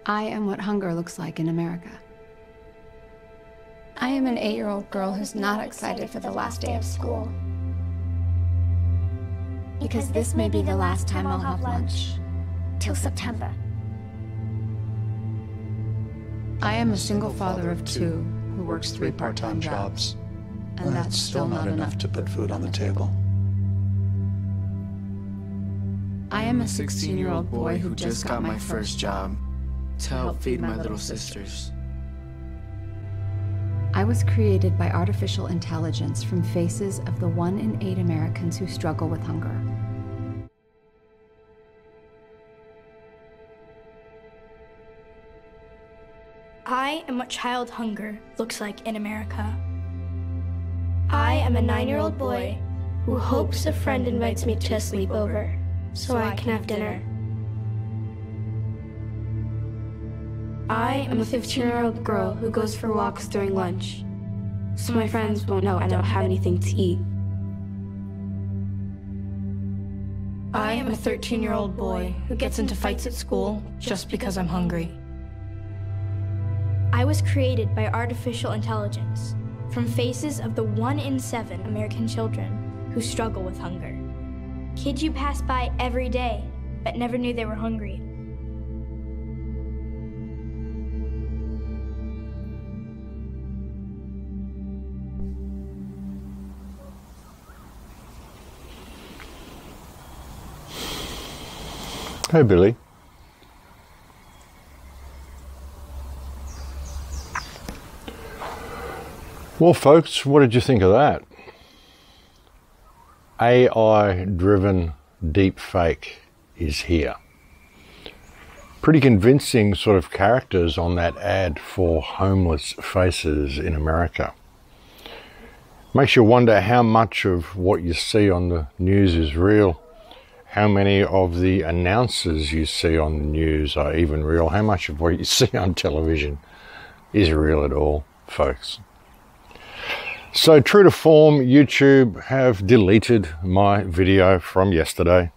I am what hunger looks like in America. I am an 8-year-old girl who's not excited for the last day of school. Because this may be the last time I'll have lunch. Till September. I am a single father of 2 who works 3 part-time jobs. And that's still not enough to put food on the table. I am a 16-year-old boy who just got my first job to help feed my little sisters. I was created by artificial intelligence from faces of the 1 in 8 Americans who struggle with hunger. I am what child hunger looks like in America. I am a 9-year-old boy who hopes a friend invites me to a sleepover so I can have dinner. I am a 15-year-old girl who goes for walks during lunch so my friends won't know I don't have anything to eat. I am a 13-year-old boy who gets into fights at school just because I'm hungry. I was created by artificial intelligence from faces of the 1 in 7 American children who struggle with hunger. Kids you pass by every day, but never knew they were hungry. Hey, Billy. Well, folks, what did you think of that? AI-driven deepfake is here. Pretty convincing sort of characters on that ad for homeless faces in America. Makes you wonder how much of what you see on the news is real, how many of the announcers you see on the news are even real, how much of what you see on television is real at all, folks. So true to form, YouTube have deleted my video from yesterday.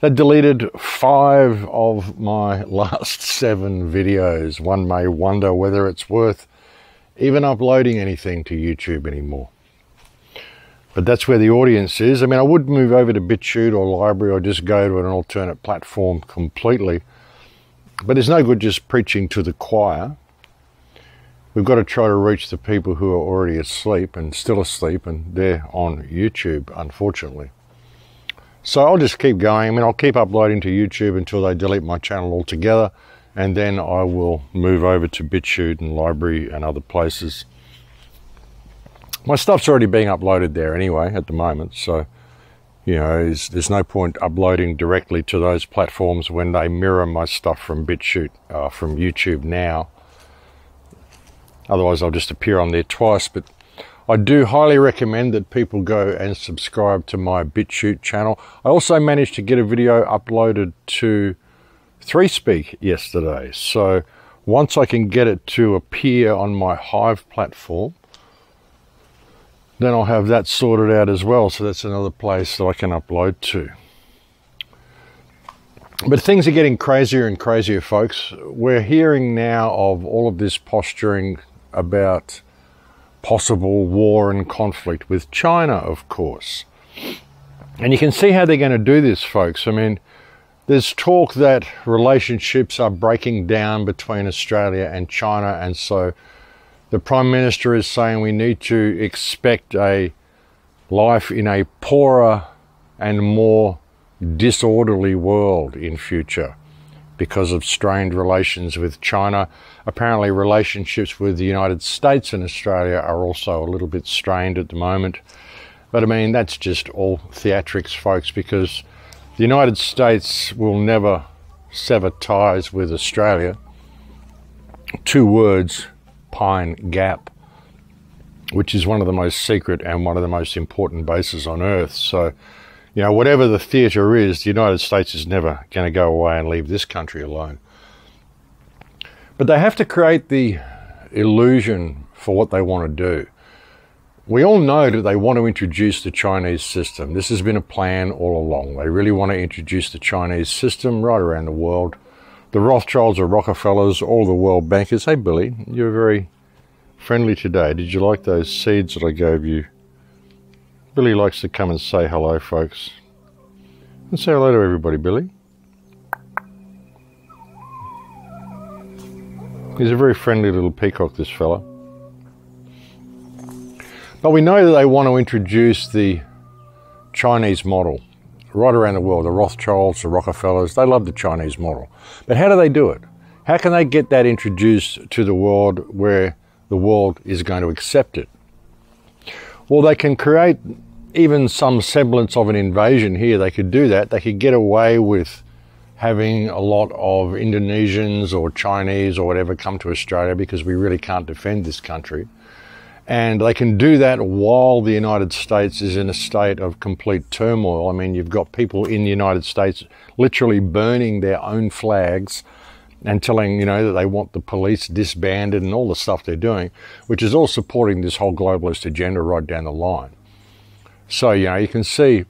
They deleted 5 of my last 7 videos. One may wonder whether it's worth even uploading anything to YouTube anymore. But that's where the audience is. I mean, I would move over to BitChute or Library or just go to an alternate platform completely. But there's no good just preaching to the choir. We've got to try to reach the people who are already asleep and still asleep, and they're on YouTube, unfortunately. So I'll just keep going. I mean, I'll keep uploading to YouTube until they delete my channel altogether, and then I will move over to BitChute and Library and other places. My stuff's already being uploaded there anyway at the moment, so, you know, there's no point uploading directly to those platforms when they mirror my stuff from BitChute, from YouTube now. Otherwise, I'll just appear on there twice. But I do highly recommend that people go and subscribe to my BitChute channel. I also managed to get a video uploaded to 3Speak yesterday. So once I can get it to appear on my Hive platform, then I'll have that sorted out as well. So that's another place that I can upload to. But things are getting crazier and crazier, folks. We're hearing now of all of this posturing about possible war and conflict with China, of course. And you can see how they're going to do this, folks. I mean, there's talk that relationships are breaking down between Australia and China, and so the Prime Minister is saying we need to expect a life in a poorer and more disorderly world in future because of strained relations with China. Apparently relationships with the United States and Australia are also a little bit strained at the moment. But I mean, that's just all theatrics, folks, because the United States will never sever ties with Australia. 2 words, Pine Gap, which is one of the most secret and one of the most important bases on Earth. So, you know, whatever the theatre is, the United States is never going to go away and leave this country alone. But they have to create the illusion for what they want to do. We all know that they want to introduce the Chinese system. This has been a plan all along. They really want to introduce the Chinese system right around the world The Rothschilds, the Rockefellers, all the world bankers. Hey, Billy, you're very friendly today. Did you like those seeds that I gave you? Billy likes to come and say hello, folks. And say hello to everybody, Billy. He's a very friendly little peacock, this fella. But we know that they want to introduce the Chinese model right around the world. The Rothschilds, the Rockefellers, they love the Chinese model. But how do they do it? How can they get that introduced to the world where the world is going to accept it? Well, they can create even some semblance of an invasion here. They could do that. They could get away with having a lot of Indonesians or Chinese or whatever come to Australia because we really can't defend this country. And they can do that while the United States is in a state of complete turmoil. I mean, you've got people in the United States literally burning their own flags and telling, you know, that they want the police disbanded and all the stuff they're doing, which is all supporting this whole globalist agenda right down the line. So, you know, you can see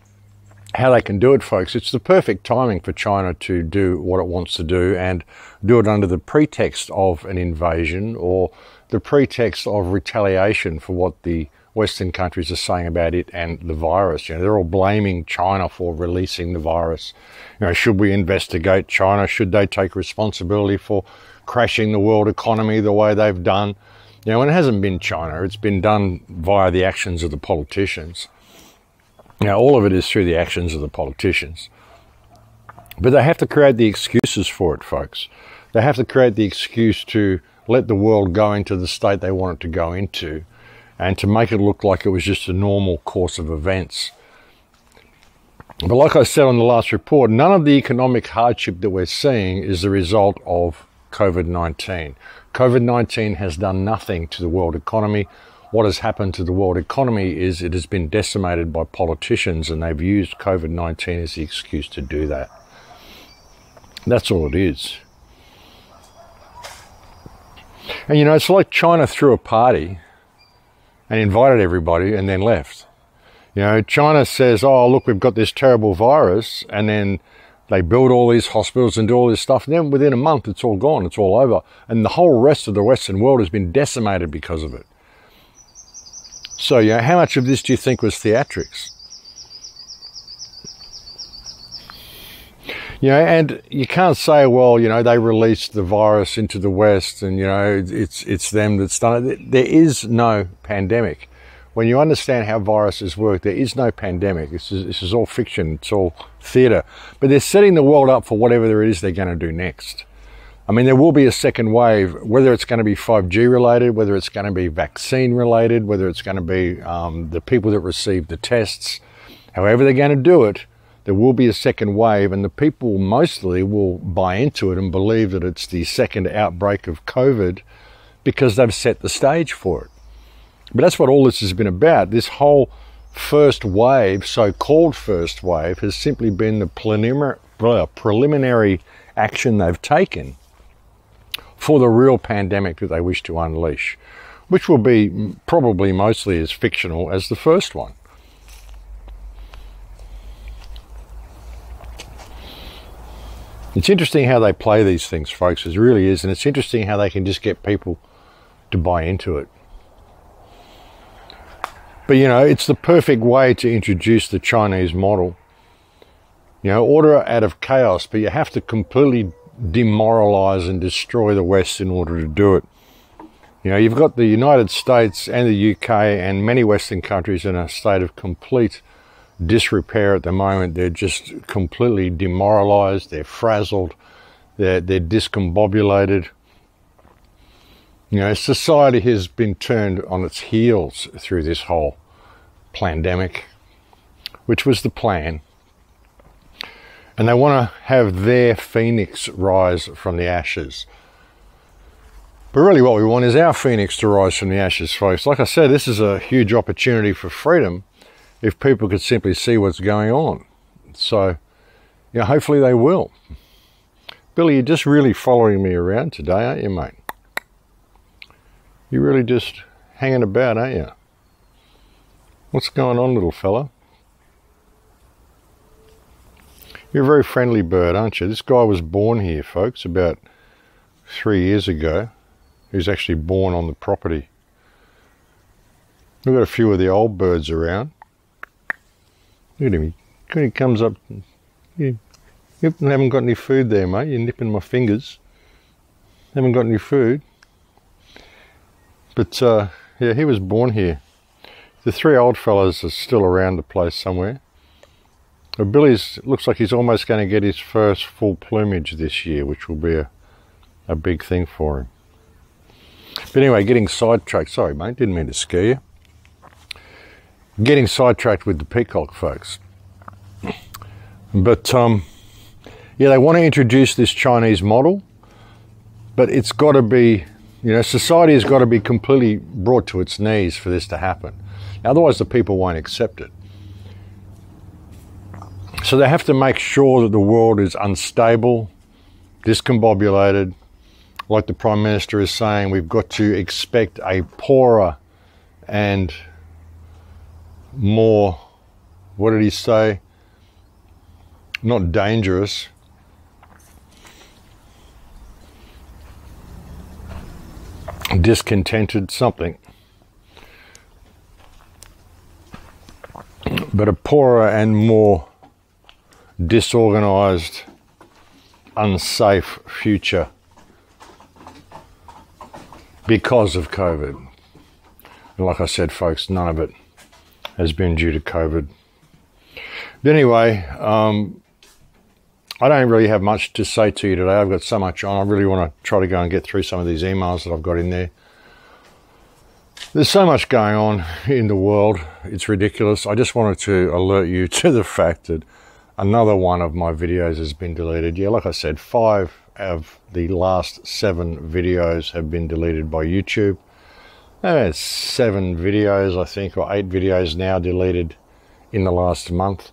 how they can do it, folks. It's the perfect timing for China to do what it wants to do and do it under the pretext of an invasion or the pretext of retaliation for what the Western countries are saying about it and the virus. You know, they're all blaming China for releasing the virus. You know, should we investigate China? Should they take responsibility for crashing the world economy the way they've done? You know, and it hasn't been China. It's been done via the actions of the politicians. Now, all of it is through the actions of the politicians. But they have to create the excuses for it, folks. They have to create the excuse to let the world go into the state they want it to go into and to make it look like it was just a normal course of events. But like I said on the last report, none of the economic hardship that we're seeing is the result of COVID-19. COVID-19 has done nothing to the world economy. What has happened to the world economy is it has been decimated by politicians, and they've used COVID-19 as the excuse to do that. That's all it is. And you know, it's like China threw a party and invited everybody and then left. You know, China says, oh, look, we've got this terrible virus, and then they build all these hospitals and do all this stuff, and then within a month it's all gone, it's all over. And the whole rest of the Western world has been decimated because of it. So, you know, how much of this do you think was theatrics? You know, and you can't say, well, you know, they released the virus into the West and, you know, it's them that's done it. There is no pandemic. When you understand how viruses work, there is no pandemic. This is all fiction. It's all theatre. But they're setting the world up for whatever it is they're going to do next. I mean, there will be a second wave, whether it's going to be 5G related, whether it's going to be vaccine related, whether it's going to be the people that receive the tests. However they're going to do it, there will be a second wave, and the people mostly will buy into it and believe that it's the second outbreak of COVID because they've set the stage for it. But that's what all this has been about. This whole first wave, so-called first wave, has simply been the preliminary action they've taken for the real pandemic that they wish to unleash, which will be probably mostly as fictional as the first one. It's interesting how they play these things, folks. It really is. And it's interesting how they can just get people to buy into it. But, you know, it's the perfect way to introduce the Chinese model. You know, order out of chaos, but you have to completely demoralize and destroy the West in order to do it. You know, you've got the United States and the UK and many Western countries in a state of complete disrepair at the moment. They're just completely demoralized, they're frazzled, they're discombobulated. You know, society has been turned on its heels through this whole pandemic, which was the plan. And they want to have their phoenix rise from the ashes. But really what we want is our phoenix to rise from the ashes, folks. Like I said, this is a huge opportunity for freedom if people could simply see what's going on. So, you know, hopefully they will. Billy, you're just really following me around today, aren't you, mate? You're really just hanging about, aren't you? What's going on, little fella? You're a very friendly bird, aren't you? This guy was born here, folks, about 3 years ago. He was actually born on the property. We've got a few of the old birds around. Look at him. He comes up. You haven't got any food there, mate. You're nipping my fingers. Haven't got any food. But, yeah, he was born here. The 3 old fellas are still around the place somewhere. But Billy's looks like he's almost going to get his first full plumage this year, which will be a big thing for him. But anyway, getting sidetracked. Sorry, mate, didn't mean to scare you. Getting sidetracked with the peacock, folks. But, yeah, they want to introduce this Chinese model, but it's got to be, you know, society has got to be completely brought to its knees for this to happen. Otherwise, the people won't accept it. So they have to make sure that the world is unstable, discombobulated. Like the Prime Minister is saying, we've got to expect a poorer and more, what did he say? Not dangerous. Discontented something. But a poorer and more disorganized, unsafe future because of COVID. And like I said, folks, none of it has been due to COVID. But anyway, I don't really have much to say to you today. I've got so much on. I really want to try to go and get through some of these emails that I've got in there. There's so much going on in the world. It's ridiculous. I just wanted to alert you to the fact that another one of my videos has been deleted. Yeah, like I said, 5 of the last 7 videos have been deleted by YouTube. There's 7 videos, I think, or 8 videos now deleted in the last month.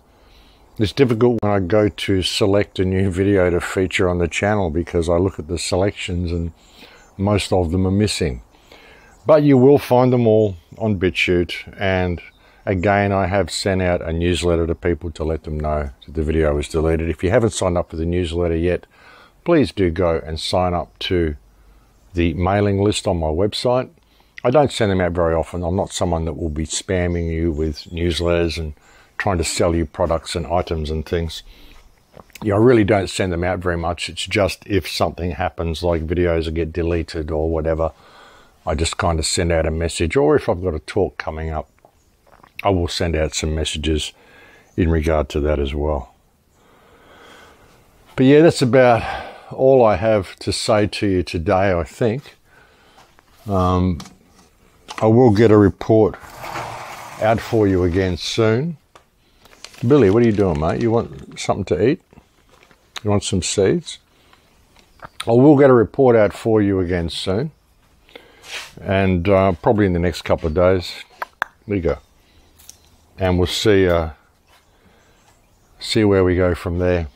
It's difficult when I go to select a new video to feature on the channel because I look at the selections and most of them are missing. But you will find them all on BitChute, and again, I have sent out a newsletter to people to let them know that the video was deleted. If you haven't signed up for the newsletter yet, please do go and sign up to the mailing list on my website. I don't send them out very often. I'm not someone that will be spamming you with newsletters and trying to sell you products and items and things. Yeah, I really don't send them out very much. It's just if something happens, like videos get deleted or whatever, I just kind of send out a message. Or if I've got a talk coming up, I will send out some messages in regard to that as well. But yeah, that's about all I have to say to you today, I think. I will get a report out for you again soon. Billy, what are you doing, mate? You want something to eat? You want some seeds? I will get a report out for you again soon. And probably in the next couple of days. There you go. And we'll see where we go from there.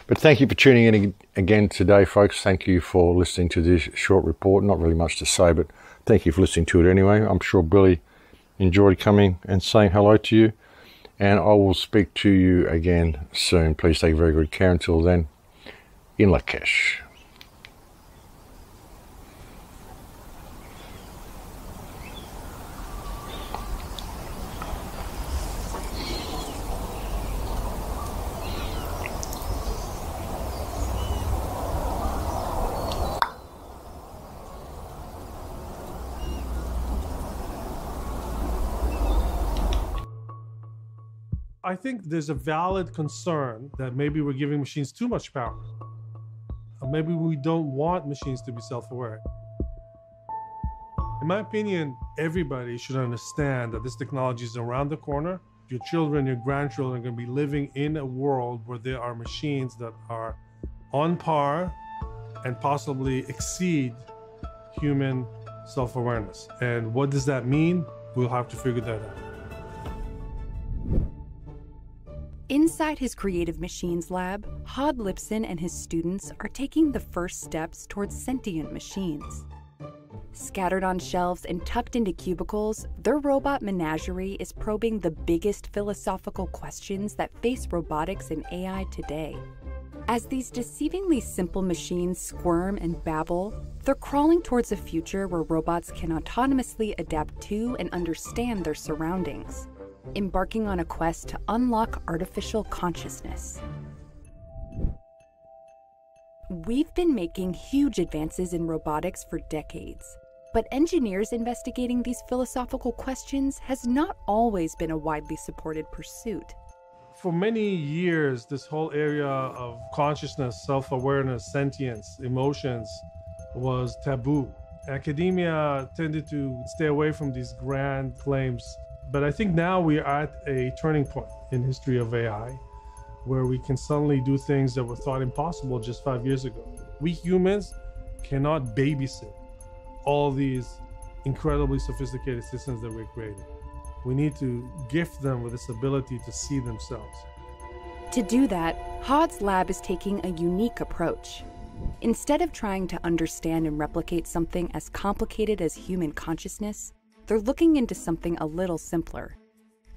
But thank you for tuning in again today, folks. Thank you for listening to this short report. Not really much to say, but thank you for listening to it anyway. I'm sure Billy enjoyed coming and saying hello to you. And I will speak to you again soon. Please take very good care. Until then, in Lakesh. I think there's a valid concern that maybe we're giving machines too much power. Or maybe we don't want machines to be self-aware. In my opinion, everybody should understand that this technology is around the corner. Your children, your grandchildren are going to be living in a world where there are machines that are on par and possibly exceed human self-awareness. And what does that mean? We'll have to figure that out. Inside his Creative Machines lab, Hod Lipson and his students are taking the first steps towards sentient machines. Scattered on shelves and tucked into cubicles, their robot menagerie is probing the biggest philosophical questions that face robotics and AI today. As these deceivingly simple machines squirm and babble, they're crawling towards a future where robots can autonomously adapt to and understand their surroundings, embarking on a quest to unlock artificial consciousness. We've been making huge advances in robotics for decades, but engineers investigating these philosophical questions has not always been a widely supported pursuit. For many years, this whole area of consciousness, self-awareness, sentience, emotions was taboo. Academia tended to stay away from these grand claims. But I think now we are at a turning point in history of AI, where we can suddenly do things that were thought impossible just 5 years ago. We humans cannot babysit all these incredibly sophisticated systems that we're creating. We need to gift them with this ability to see themselves. To do that, Hod's lab is taking a unique approach. Instead of trying to understand and replicate something as complicated as human consciousness, they're looking into something a little simpler: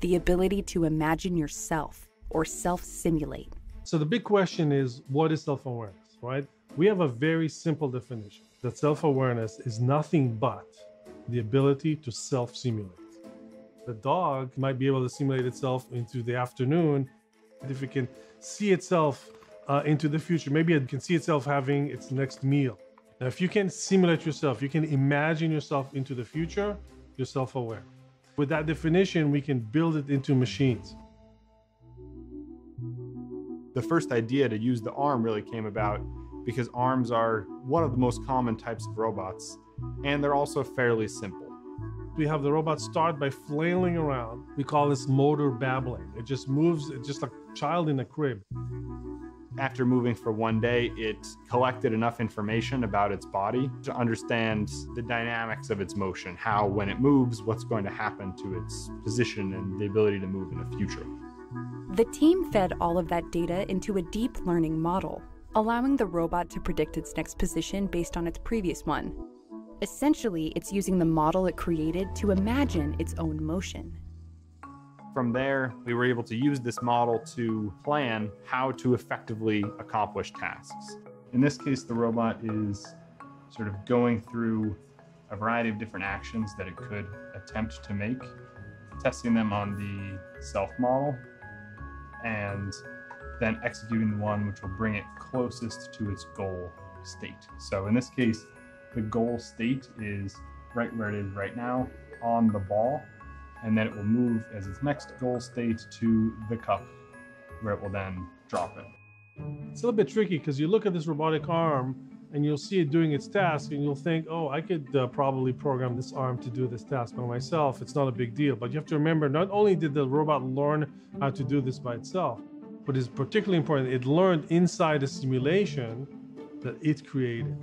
the ability to imagine yourself, or self-simulate. So the big question is, what is self-awareness, right? We have a very simple definition, that self-awareness is nothing but the ability to self-simulate. The dog might be able to simulate itself into the afternoon. If it can see itself into the future, maybe it can see itself having its next meal. Now, if you can simulate yourself, you can imagine yourself into the future, you're self-aware. With that definition, we can build it into machines. The first idea to use the arm really came about because arms are one of the most common types of robots, and they're also fairly simple. We have the robot start by flailing around. We call this motor babbling. It just moves, it's just like a child in a crib. After moving for one day, it collected enough information about its body to understand the dynamics of its motion, how when it moves, what's going to happen to its position and the ability to move in the future. The team fed all of that data into a deep learning model, allowing the robot to predict its next position based on its previous one. Essentially, it's using the model it created to imagine its own motion. From there, we were able to use this model to plan how to effectively accomplish tasks. In this case, the robot is sort of going through a variety of different actions that it could attempt to make, testing them on the self model, and then executing the one which will bring it closest to its goal state. So in this case, the goal state is right where it is right now on the ball, and then it will move as its next goal state to the cup, where it will then drop it. It's a little bit tricky because you look at this robotic arm and you'll see it doing its task and you'll think, oh, I could probably program this arm to do this task by myself. It's not a big deal. But you have to remember, not only did the robot learn how to do this by itself, but it's particularly important, it learned inside a simulation that it created.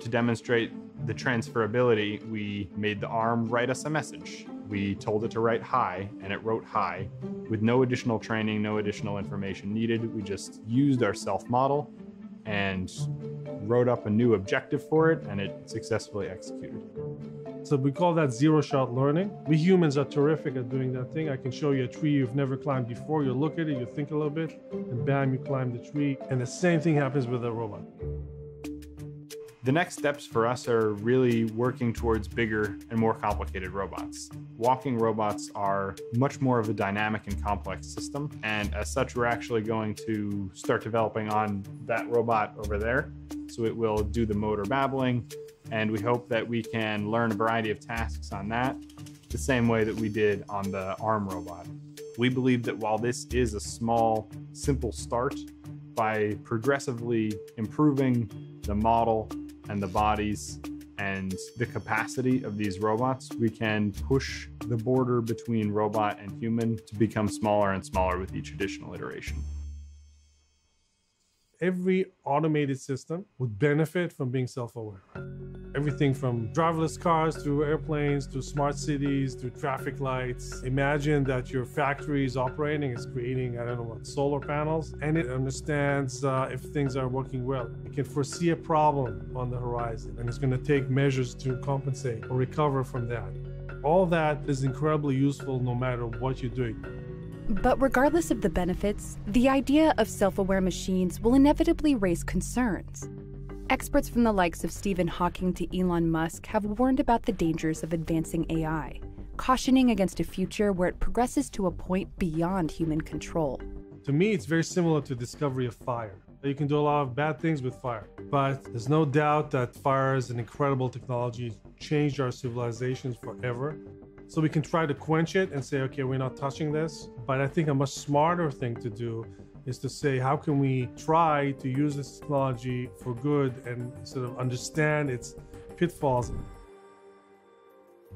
To demonstrate the transferability, we made the arm write us a message. We told it to write hi, and it wrote hi with no additional training, no additional information needed. We just used our self model and wrote up a new objective for it, and it successfully executed. So we call that zero-shot learning. We humans are terrific at doing that thing. I can show you a tree you've never climbed before. You look at it, you think a little bit, and bam, you climb the tree. And the same thing happens with a robot. The next steps for us are really working towards bigger and more complicated robots. Walking robots are much more of a dynamic and complex system, and as such, we're actually going to start developing on that robot over there. So it will do the motor babbling, and we hope that we can learn a variety of tasks on that, the same way that we did on the arm robot. We believe that while this is a small, simple start, by progressively improving the model and the bodies and the capacity of these robots, we can push the border between robot and human to become smaller and smaller with each additional iteration. Every automated system would benefit from being self-aware. Everything from driverless cars through airplanes to smart cities to traffic lights. Imagine that your factory is operating, it's creating, I don't know what, solar panels, and it understands if things are working well. It can foresee a problem on the horizon, and it's going to take measures to compensate or recover from that. All that is incredibly useful no matter what you're doing. But regardless of the benefits, the idea of self-aware machines will inevitably raise concerns. Experts from the likes of Stephen Hawking to Elon Musk have warned about the dangers of advancing AI, cautioning against a future where it progresses to a point beyond human control. To me, it's very similar to the discovery of fire. You can do a lot of bad things with fire, but there's no doubt that fire is an incredible technology, changed our civilizations forever. So we can try to quench it and say, okay, we're not touching this. But I think a much smarter thing to do is to say, how can we try to use this technology for good and sort of understand its pitfalls?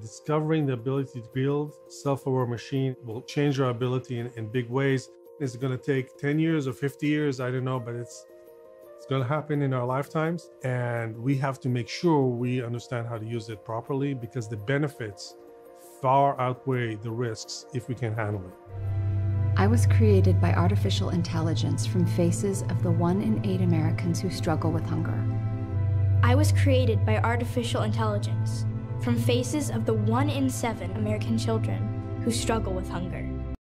Discovering the ability to build self-aware machine will change our ability in big ways. Is it going to take 10 years or 50 years? I don't know, but it's going to happen in our lifetimes. And we have to make sure we understand how to use it properly, because the benefits far outweigh the risks if we can handle it. I was created by artificial intelligence from faces of the 1 in 8 Americans who struggle with hunger. I was created by artificial intelligence from faces of the 1 in 7 American children who struggle with hunger.